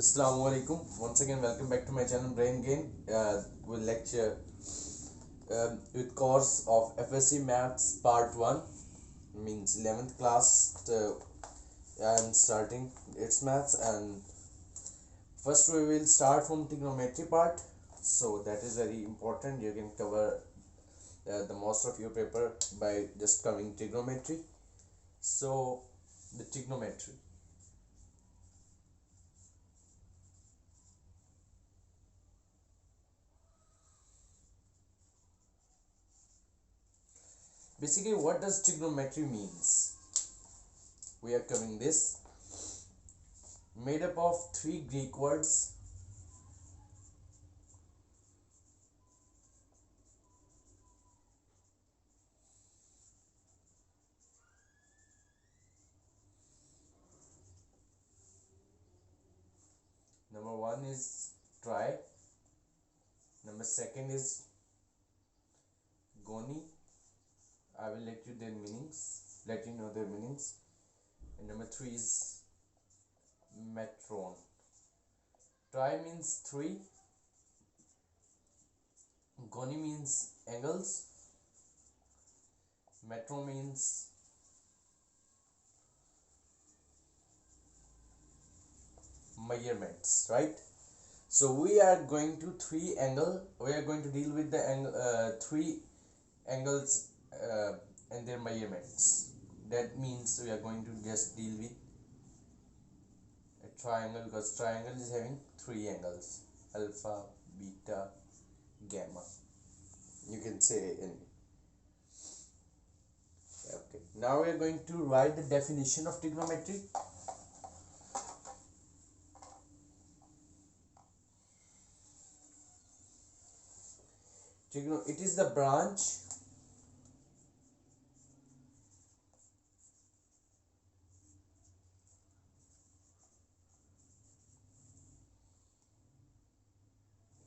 Assalamu alaikum. Once again, welcome back to my channel Brain Gain. We'll lecture with course of FSC Maths Part 1, means 11th class. I'm starting its maths, and first we will start from trigonometry part. So that is very important. You can cover the most of your paper by just covering trigonometry. So the trigonometry. Basically, what does trigonometry means? We are covering this, made up of three Greek words. Number one is tri, number second is goni. I will let you know their meanings. And number three is metron. Tri means three, goni means angles, metron means measurements, right? So we are going to we are going to deal with the three angles and their measurements. That means we are going to just deal with a triangle, because triangle is having three angles: alpha, beta, gamma. You can say in. Okay. Now we are going to write the definition of trigonometry. It is the branch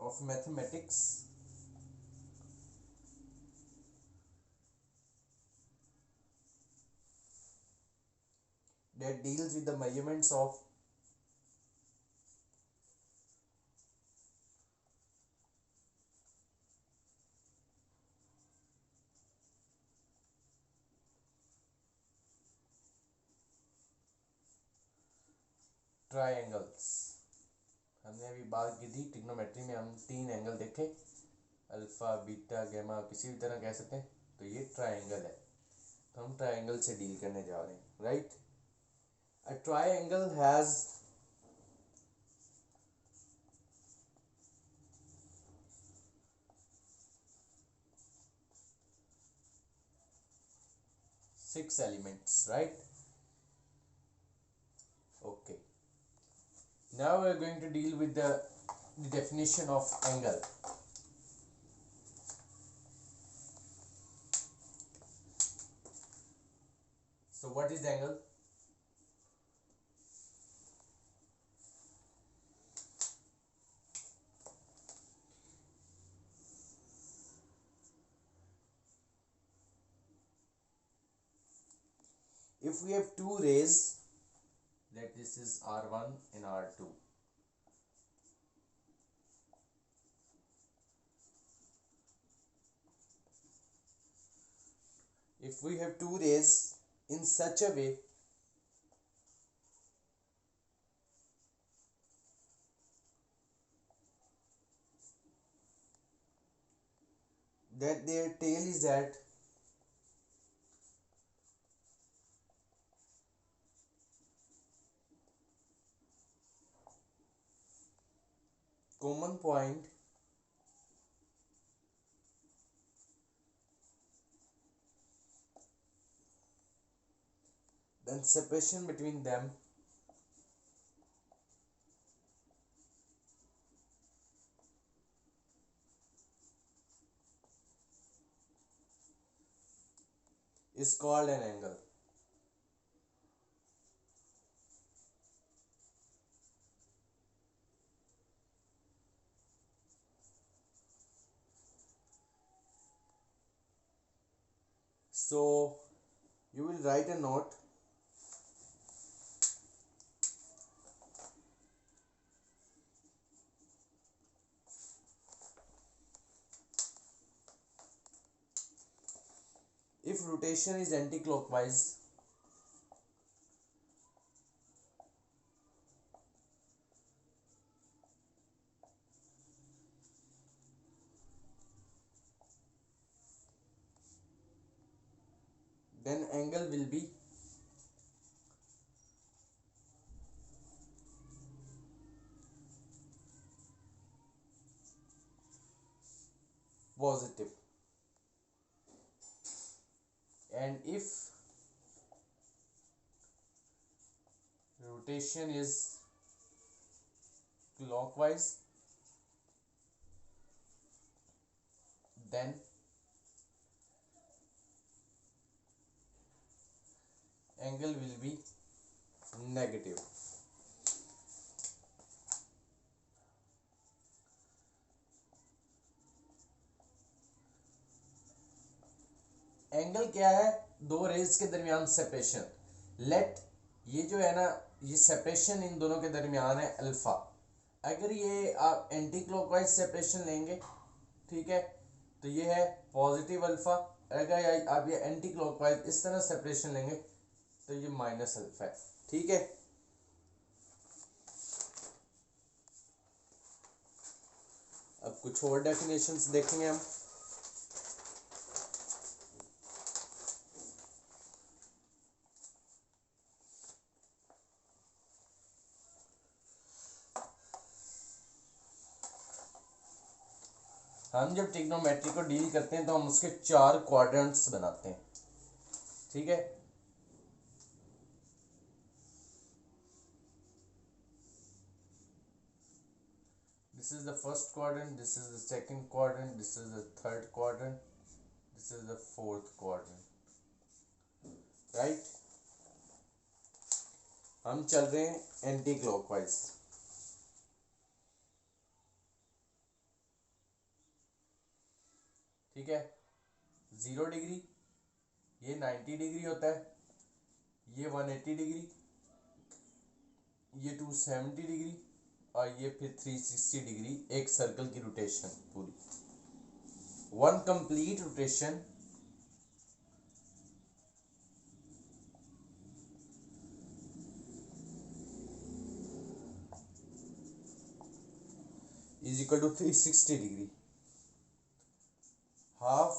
of mathematics that deals with the measurements of triangles. हमने अभी बात की थी trigonometry में, हम तीन angle देखे, alpha, beta, gamma, किसी भी तरह कह सकते हैं. तो ये ट्रायंगल है, तो हम ट्रायंगल से डील करने जा रहे हैं, right. A triangle has six elements, right? Okay. Now we are going to deal with the definition of angle. So what is angle? If we have two rays, that this is R1 and R2. If we have two rays in such a way that their tail is at common point, then separation between them is called an angle. So you will write a note if rotation is anti-clockwise, then angle will be positive, and if rotation is clockwise, then angle will be negative. Angle क्या है? दो raise के दरमियान separation. Late ये जो है ना, ये सेपरेशन इन दोनों के दरमियान है अल्फा। अगर ये आप एंटी क्लॉकवाइज सेपरेशन लेंगे, ठीक है, तो ये है पॉजिटिव अल्फा। अगर आप ये एंटी क्लॉकवाइज इस तरह सेपरेशन लेंगे तो ये माइनस अल्फा है, ठीक है। अब कुछ और डेफिनेशंस देखेंगे हम। हम जब ट्रिग्नोमेट्री को डील करते हैं तो हम उसके 4 क्वाड्रेंट्स बनाते हैं, ठीक है। This is the first quadrant, this is the second quadrant, this is the third quadrant, this is the fourth quadrant, right. हम चल रहे हैं एंटी क्लॉकवाइज, ठीक है। 0 डिग्री, ये 90 डिग्री होता है, ये 180 डिग्री, ये 270 डिग्री, और ये फिर 360 डिग्री, एक सर्कल की रोटेशन पूरी। One complete rotation is equal to 360 degree. Half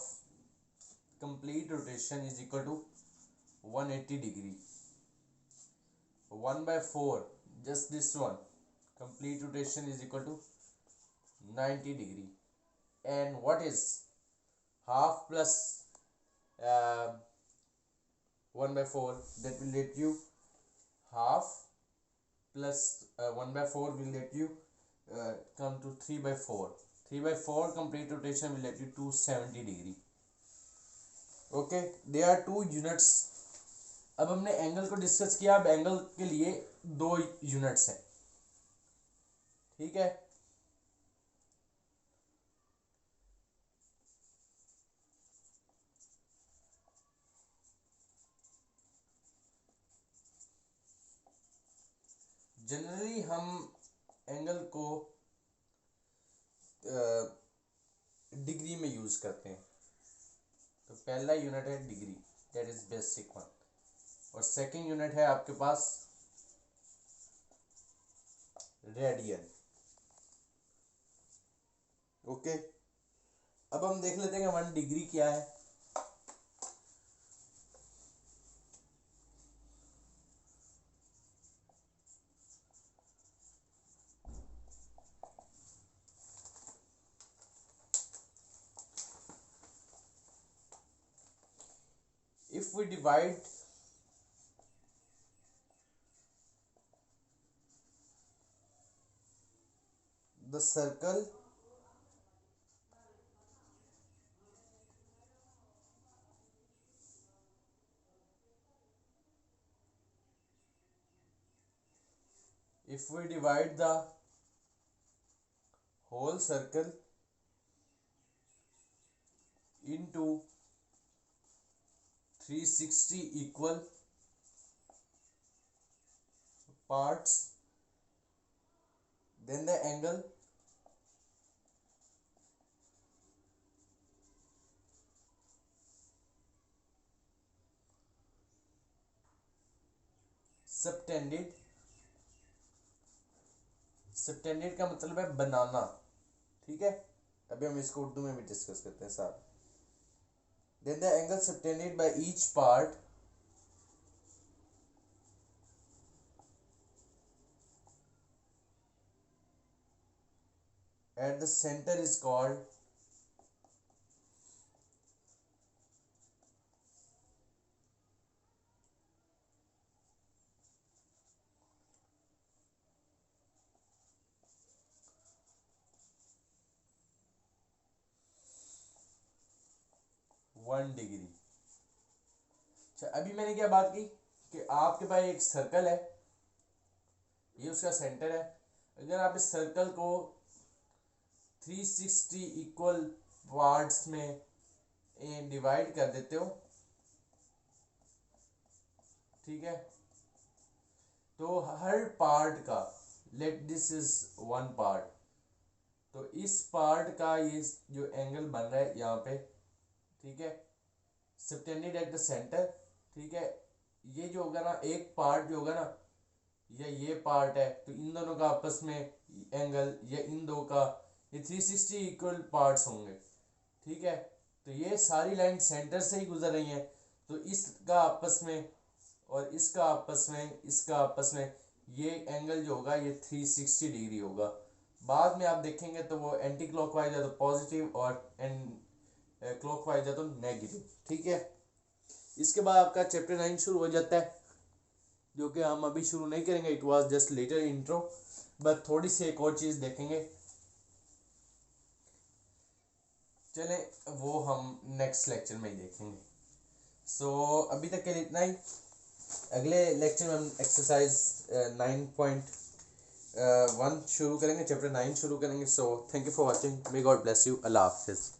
complete rotation is equal to 180 degree. 1/4, just this one, complete rotation is equal to 90 degree. And what is half plus 1/4? That will let you half plus 1/4 will let you come to 3/4. 3/4 complete rotation will let you 270 degree. Okay, they are 2 units. अब हमने angle को discuss किया, अब angle के लिए 2 units हैं, ठीक है। जनरली हम एंगल को डिग्री में यूज करते हैं। तो पहला यूनिट है degree, that is basic one, और सेकंड यूनिट है आपके पास रेडियन। ओके, अब हम देख लेते हैं 1 डिग्री क्या है। If we divide the circle if we divide the whole circle into 360 equal parts, then the angle subtended, subtended का मतलब है बनाना, ठीक है। अभी हम इसको उर्दू में भी डिस्कस करते हैं साथ। Then the angle subtended by each part at the center is called one degree. अच्छा, अभी मैंने क्या बात की कि आपके पास एक सर्कल है, ये उसका सेंटर है। अगर आप इस सर्कल को 360 इक्वल पार्ट्स में डिवाइड कर देते हो, ठीक है, तो हर पार्ट का, let this is one part, तो इस पार्ट का ये जो एंगल बन रहा है यहाँ पे, ठीक है, सबटेंडेड एट द सेंटर, ठीक है, ये जो होगा ना, एक पार्ट जो होगा ना, ये पार्ट है, तो इन दोनों का आपस में एंगल, ये इन दो का, ये 360 इक्वल पार्ट्स होंगे, ठीक है। तो ये सारी लाइन सेंटर से ही गुजर रही हैं, तो इसका आपस में और इसका आपस में, इसका आपस में ये एंगल जो होगा ये 360 डिग्री होगा। बाद में आप देखेंगे तो वो एंटी क्लॉकवाइज है तो पॉजिटिव और क्लॉकवाइज है तो नेगेटिव, ठीक है। इसके बाद आपका चैप्टर 9 शुरू हो जाता है, जो कि हम अभी शुरू नहीं करेंगे, it was just later intro, but थोड़ी सी एक और चीज़ देखेंगे, चलें वो हम नेक्स्ट लेक्चर में ही देखेंगे। सो अभी तक के लिए इतना ही। अगले लेक्चर में हम एक्सरसाइज 9.1 शुरू करेंगे, चैप्टर 9 शुरू करेंगे। So thank you for watching, may God bless you, अल्लाह हाफिज़।